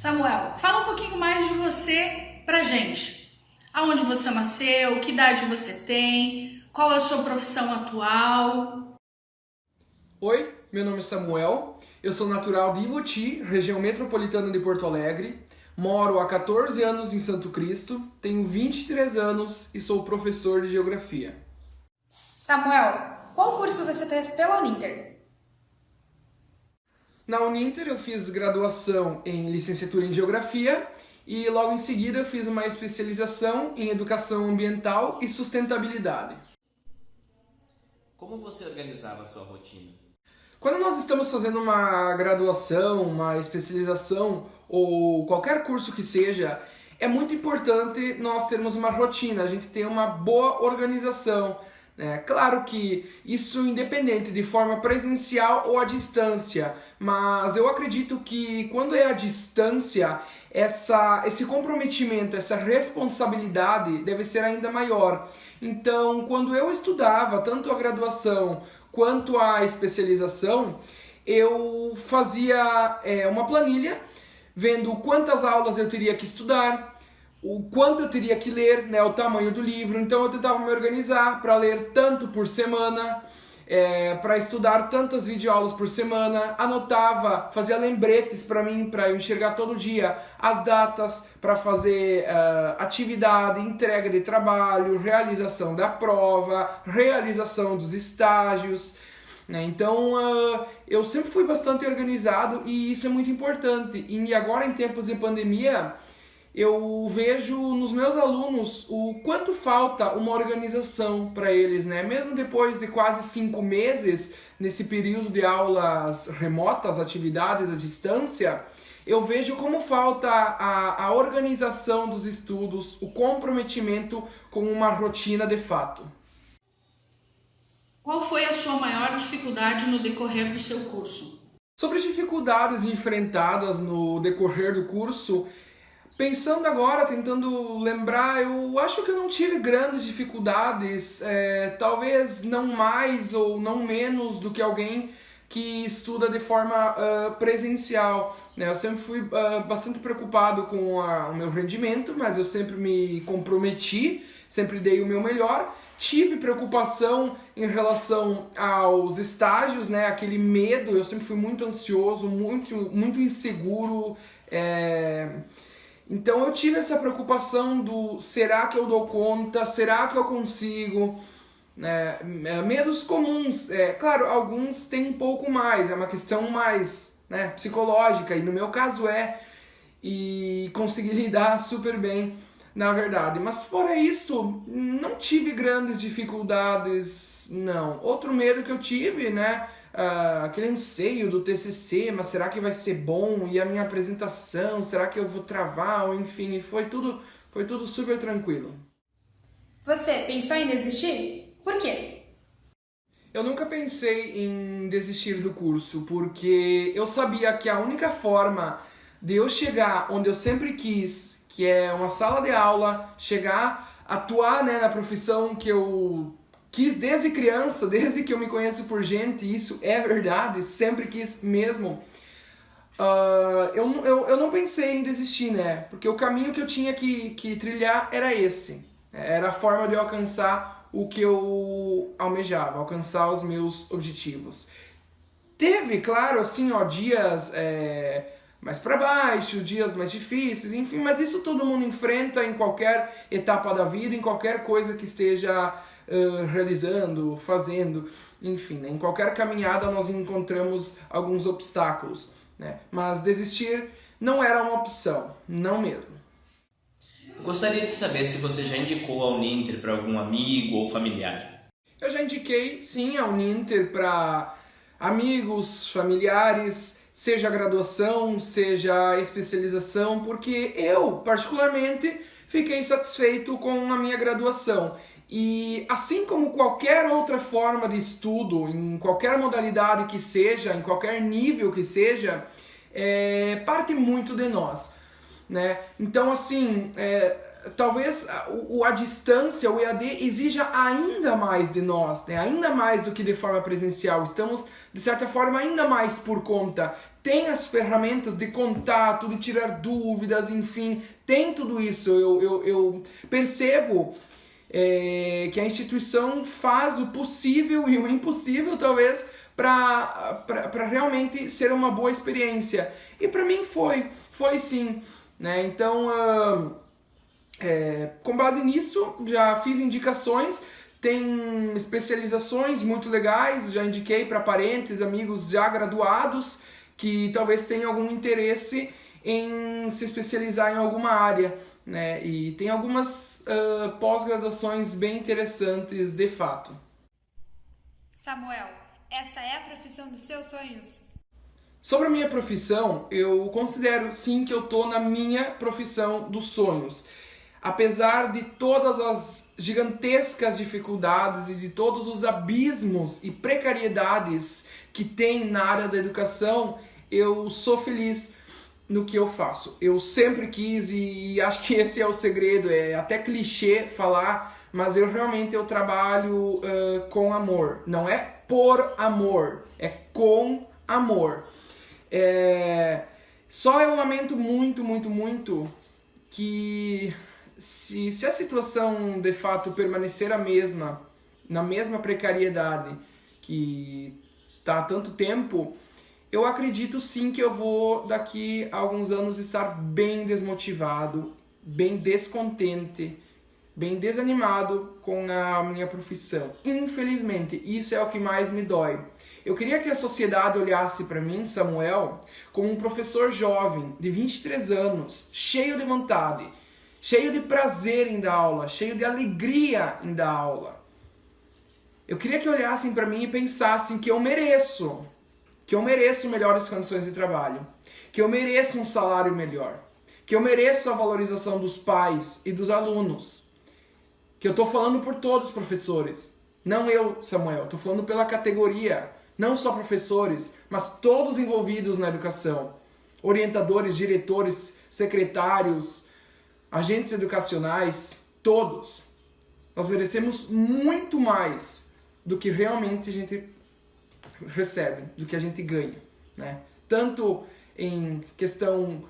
Samuel, fala um pouquinho mais de você pra gente. Aonde você nasceu, que idade você tem, qual a sua profissão atual? Oi, meu nome é Samuel, eu sou natural de Ivoti, região metropolitana de Porto Alegre, moro há 14 anos em Santo Cristo, tenho 23 anos e sou professor de Geografia. Samuel, qual curso você fez pela Uninter? Na Uninter eu fiz graduação em licenciatura em Geografia e logo em seguida eu fiz uma especialização em Educação Ambiental e Sustentabilidade. Como você organizava a sua rotina? Quando nós estamos fazendo uma graduação, uma especialização ou qualquer curso que seja, é muito importante nós termos uma rotina, a gente ter uma boa organização. Claro que isso independente de forma presencial ou à distância, mas eu acredito que quando é à distância, esse comprometimento, essa responsabilidade deve ser ainda maior. Então, quando eu estudava tanto a graduação quanto a especialização, eu fazia uma planilha, vendo quantas aulas eu teria que estudar, o quanto eu teria que ler, o tamanho do livro. Então eu tentava me organizar para ler tanto por semana, para estudar tantas videoaulas por semana, anotava, fazia lembretes para mim, para eu enxergar todo dia as datas, para fazer atividade, entrega de trabalho, realização da prova, realização dos estágios. Então eu sempre fui bastante organizado e isso é muito importante. E agora em tempos de pandemia, eu vejo nos meus alunos o quanto falta uma organização para eles, Mesmo depois de quase 5 meses, nesse período de aulas remotas, atividades à distância, eu vejo como falta a organização dos estudos, o comprometimento com uma rotina de fato. Qual foi a sua maior dificuldade no decorrer do seu curso? Sobre as dificuldades enfrentadas no decorrer do curso, pensando agora, tentando lembrar, eu acho que eu não tive grandes dificuldades, talvez não mais ou não menos do que alguém que estuda de forma presencial. Eu sempre fui bastante preocupado com o meu rendimento, mas eu sempre me comprometi, sempre dei o meu melhor. Tive preocupação em relação aos estágios, aquele medo, eu sempre fui muito ansioso, muito inseguro. Então eu tive essa preocupação do será que eu dou conta, será que eu consigo? Medos comuns, claro, alguns têm um pouco mais, é uma questão mais psicológica, e no meu caso e consegui lidar super bem, na verdade. Mas fora isso, não tive grandes dificuldades, não. Outro medo que eu tive, aquele anseio do TCC, mas será que vai ser bom? E a minha apresentação, será que eu vou travar? Ou, enfim, foi tudo super tranquilo. Você pensou em desistir? Por quê? Eu nunca pensei em desistir do curso, porque eu sabia que a única forma de eu chegar onde eu sempre quis, que é uma sala de aula, chegar, atuar na profissão que eu quis desde criança, desde que eu me conheço por gente, e isso é verdade, sempre quis mesmo. Eu não pensei em desistir, porque o caminho que eu tinha que trilhar era esse. Era a forma de eu alcançar o que eu almejava, alcançar os meus objetivos. Teve, claro, assim, dias mais para baixo, dias mais difíceis, enfim, mas isso todo mundo enfrenta em qualquer etapa da vida, em qualquer coisa que esteja realizando, fazendo, enfim, em qualquer caminhada nós encontramos alguns obstáculos, Mas desistir não era uma opção, não mesmo. Eu gostaria de saber se você já indicou a Uninter para algum amigo ou familiar. Eu já indiquei, sim, a Uninter para amigos, familiares, seja a graduação, seja a especialização, porque eu, particularmente, fiquei satisfeito com a minha graduação. E assim como qualquer outra forma de estudo, em qualquer modalidade que seja, em qualquer nível que seja, parte muito de nós, Então, assim, talvez a distância, o EAD, exija ainda mais de nós, ainda mais do que de forma presencial. Estamos, de certa forma, ainda mais por conta, tem as ferramentas de contato, de tirar dúvidas, enfim, tem tudo isso. Eu percebo que a instituição faz o possível e o impossível, talvez, para realmente ser uma boa experiência. E para mim foi sim, né? Então, com base nisso, já fiz indicações, tem especializações muito legais, já indiquei para parentes, amigos já graduados, que talvez tenham algum interesse em se especializar em alguma área, né? E tem algumas pós-graduações bem interessantes de fato. Samuel, essa é a profissão dos seus sonhos? Sobre a minha profissão, eu considero sim que eu estou na minha profissão dos sonhos. Apesar de todas as gigantescas dificuldades e de todos os abismos e precariedades que tem na área da educação, eu sou feliz no que eu faço. Eu sempre quis, e acho que esse é o segredo, é até clichê falar, mas eu trabalho com amor. Não é por amor, é com amor. Só eu lamento muito, muito, muito que se a situação de fato permanecer a mesma, na mesma precariedade que está há tanto tempo, eu acredito sim que eu vou daqui a alguns anos estar bem desmotivado, bem descontente, bem desanimado com a minha profissão. Infelizmente, isso é o que mais me dói. Eu queria que a sociedade olhasse para mim, Samuel, como um professor jovem, de 23 anos, cheio de vontade, cheio de prazer em dar aula, cheio de alegria em dar aula. Eu queria que olhassem para mim e pensassem que eu mereço melhores condições de trabalho, que eu mereço um salário melhor, que eu mereço a valorização dos pais e dos alunos, que eu estou falando por todos os professores, não eu, Samuel, estou falando pela categoria, não só professores, mas todos envolvidos na educação, orientadores, diretores, secretários, agentes educacionais, todos. Nós merecemos muito mais do que realmente a gente recebe, do que a gente ganha, né? Tanto em questão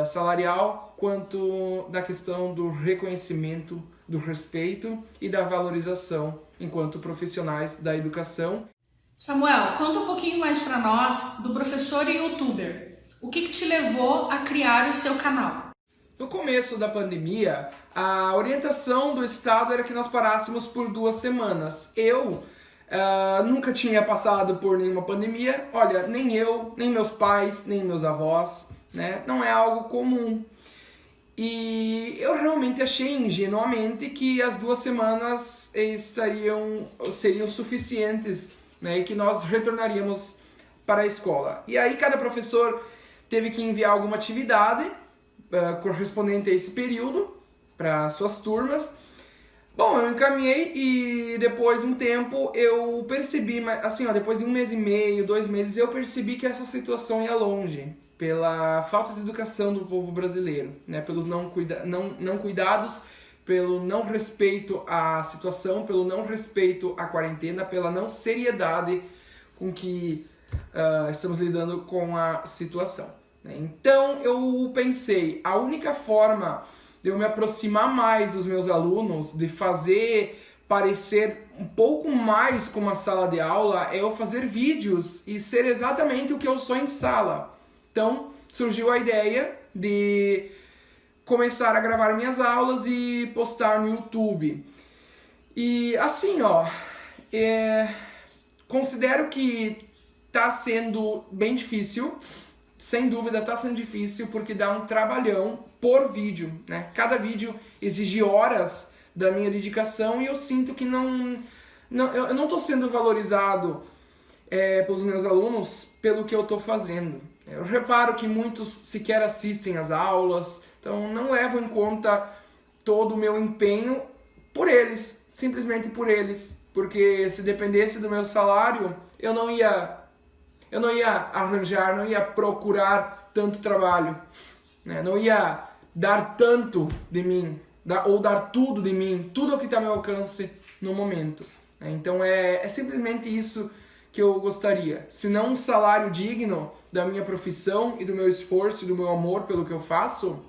salarial, quanto na questão do reconhecimento, do respeito e da valorização enquanto profissionais da educação. Samuel, conta um pouquinho mais para nós do professor e youtuber. O que te levou a criar o seu canal? No começo da pandemia, a orientação do Estado era que nós parássemos por 2 semanas. Eu nunca tinha passado por nenhuma pandemia. Olha, nem eu, nem meus pais, nem meus avós, né? Não é algo comum. E eu realmente achei ingenuamente que as 2 semanas seriam suficientes, né? E que nós retornaríamos para a escola. E aí cada professor teve que enviar alguma atividade correspondente a esse período para suas turmas. Bom, eu encaminhei e depois de um tempo eu percebi, assim, depois de 1 mês e meio, 2 meses, eu percebi que essa situação ia longe, pela falta de educação do povo brasileiro, né? Pelos não cuidados, pelo não respeito à situação, pelo não respeito à quarentena, pela não seriedade com que estamos lidando com a situação, né? Então eu pensei, a única forma de eu me aproximar mais dos meus alunos, de fazer parecer um pouco mais como uma sala de aula, é eu fazer vídeos e ser exatamente o que eu sou em sala. Então surgiu a ideia de começar a gravar minhas aulas e postar no YouTube. E assim, considero que está sendo bem difícil. Sem dúvida está sendo difícil porque dá um trabalhão por vídeo, né? Cada vídeo exige horas da minha dedicação e eu sinto que eu não estou sendo valorizado pelos meus alunos pelo que eu estou fazendo. Eu reparo que muitos sequer assistem às aulas, então não levam em conta todo o meu empenho por eles, simplesmente por eles, porque se dependesse do meu salário, eu não ia arranjar, não ia procurar tanto trabalho, né? Não ia dar tanto de mim, ou dar tudo de mim, tudo o que está ao meu alcance no momento, né? Então é simplesmente isso que eu gostaria? Se não um salário digno da minha profissão e do meu esforço e do meu amor pelo que eu faço,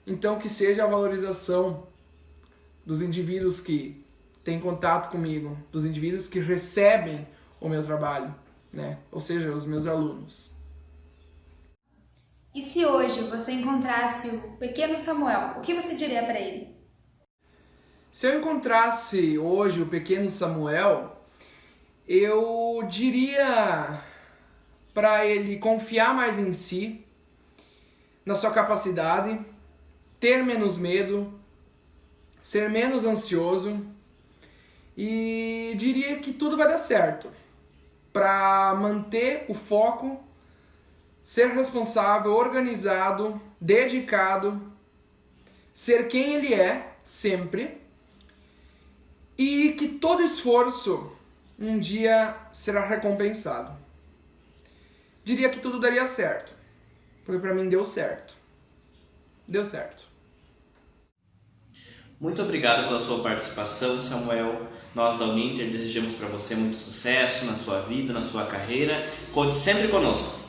então que seja a valorização dos indivíduos que têm contato comigo, dos indivíduos que recebem o meu trabalho, né? Ou seja, os meus alunos. E se hoje você encontrasse o pequeno Samuel, o que você diria para ele? Se eu encontrasse hoje o pequeno Samuel, eu diria para ele confiar mais em si, na sua capacidade, ter menos medo, ser menos ansioso e diria que tudo vai dar certo. Para manter o foco, ser responsável, organizado, dedicado, ser quem ele é sempre e que todo esforço um dia será recompensado. Diria que tudo daria certo, porque para mim deu certo. Deu certo. Muito obrigado pela sua participação, Samuel. Nós da Uninter desejamos para você muito sucesso na sua vida, na sua carreira. Conte sempre conosco.